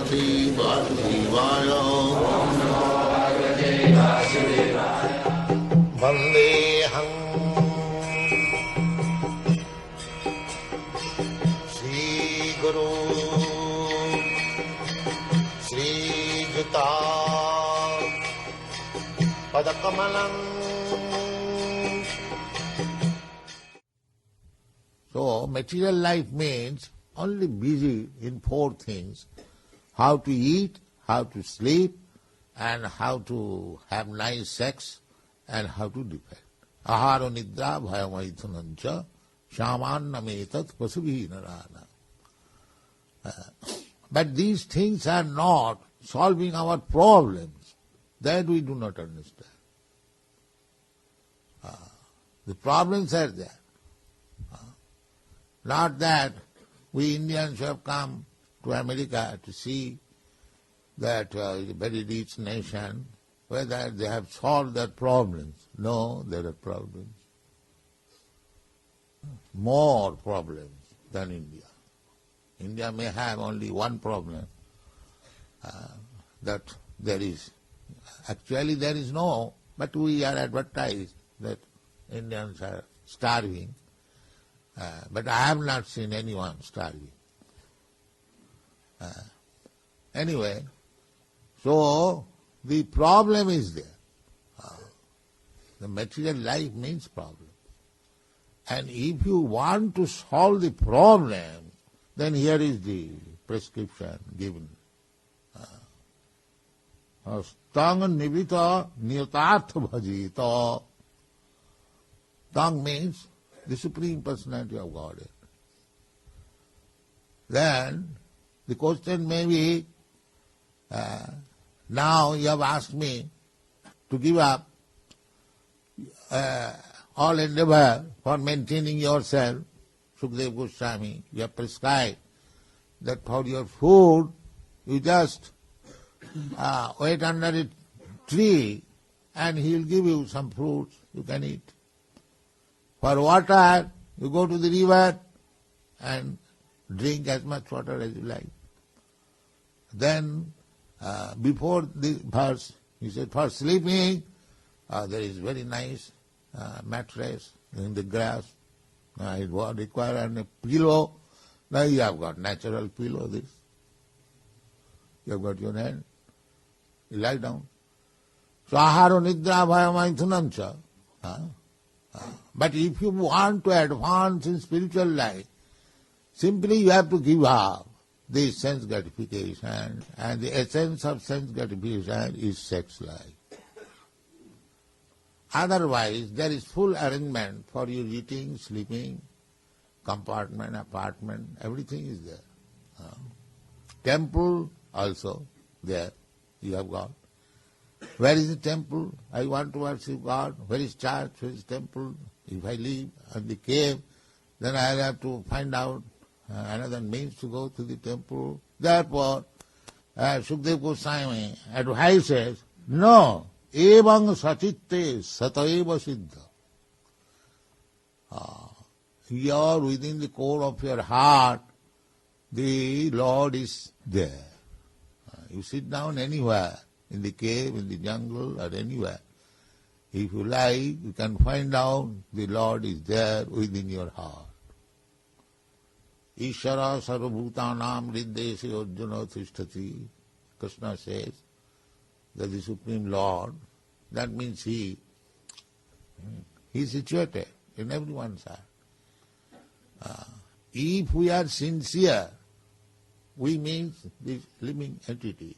Bhagavate Vasudevaya. Vandeham Shri Guru Shri Juta Padakamalam. So, material life means only busy in four things: how to eat, how to sleep, and how to have nice sex, and how to defend. Aharo nidra bhayamaithunancha shamannametat pasubhi narana. But these things are not solving our problems. That we do not understand. The problems are there. Not that we Indians have come to America to see that very rich nation, whether they have solved their problems. No, there are problems. More problems than India. India may have only one problem, that there is, actually there is no, but we are advertised that Indians are starving. But I have not seen anyone starving. Anyway, so the problem is there. The material life means problem. And if you want to solve the problem, then here is the prescription given. Tang nivita niyatartha bhajita. Tang means the Supreme Personality of Godhead. Then the question may be, now you have asked me to give up all endeavor for maintaining yourself. Sukadeva Goswami, you have prescribed that for your food you just wait under a tree and he will give you some fruits you can eat. For water, you go to the river and drink as much water as you like. Then, before the verse, he said, for sleeping, there is very nice mattress in the grass. It would require a pillow. Now you have got natural pillow, this. You have got your hand. You lie down. So, aharo nidra bhayamaithunamcha. But if you want to advance in spiritual life, simply you have to give up the sense gratification, and the essence of sense gratification is sex life. Otherwise, there is full arrangement for your eating, sleeping, compartment, apartment, everything is there. Temple also there you have got. Where is the temple? I want to worship God. Where is church? Where is temple? If I live in the cave, then I will have to find out another means to go to the temple. Therefore, Sukadeva Goswami advises, no, evang sachitte sataiva siddha. Here within the core of your heart, the Lord is there. You sit down anywhere, in the cave, in the jungle, or anywhere. If you like, you can find out the Lord is there within your heart. Ishara sarvabhutanam riddesi arjuna tishtati. Krishna says that the Supreme Lord, that means He is situated in everyone's heart. If we are sincere, we mean these living entities.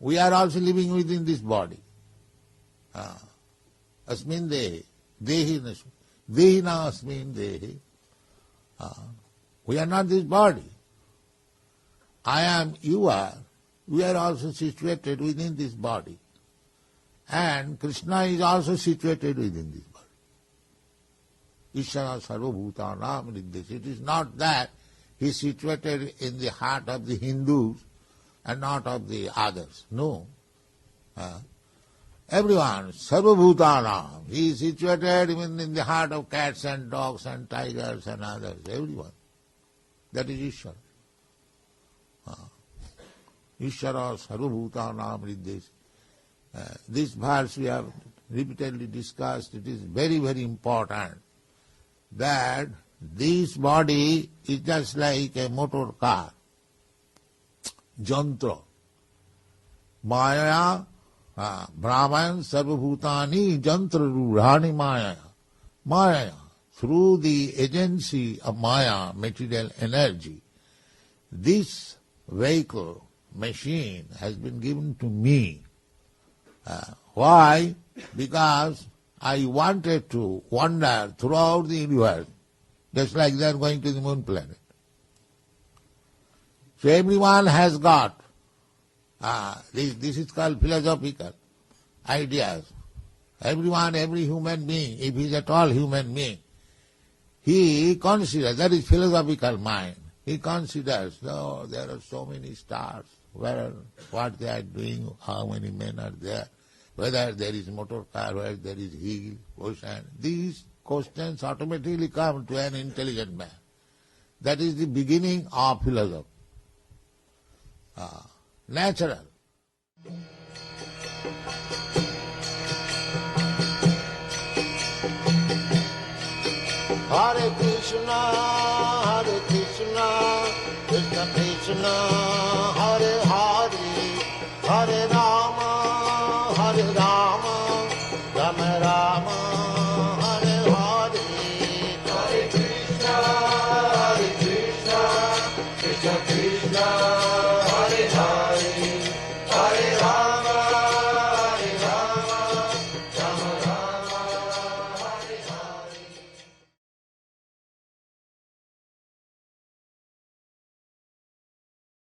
We are also living within this body. Asmin dehi, dehi na asmin dehi. We are not this body. I am, you are. We are also situated within this body. And Krishna is also situated within this body. Ishara sarvabhutanam riddhesi. It is not that He is situated in the heart of the Hindus and not of the others. No. Everyone, sarvabhutanam, He is situated even in the heart of cats and dogs and tigers and others, everyone. That is Ishvara. Ishvara Sarvabhutanam Riddhesi. This verse we have repeatedly discussed. It is very, very important that this body is just like a motor car, jantra. Maya, Brahman, Sarvabhutani, jantra rurhani Maya. Maya, through the agency of Maya, material energy, this vehicle, machine has been given to me. Why? Because I wanted to wander throughout the universe, just like they are going to the moon planet. So everyone has got, this is called philosophical ideas. Everyone, every human being, if he is at all human being, he considers, that is philosophical mind, he considers, oh, there are so many stars, what they are doing, how many men are there, whether there is motor car, whether there is hill, ocean. These questions automatically come to an intelligent man. That is the beginning of philosophy. Natural. Hare Krishna, Krishna Krishna, Hare Hare, Hare Rama, Rama Rama, Hare Hare. Hare Krishna, Krishna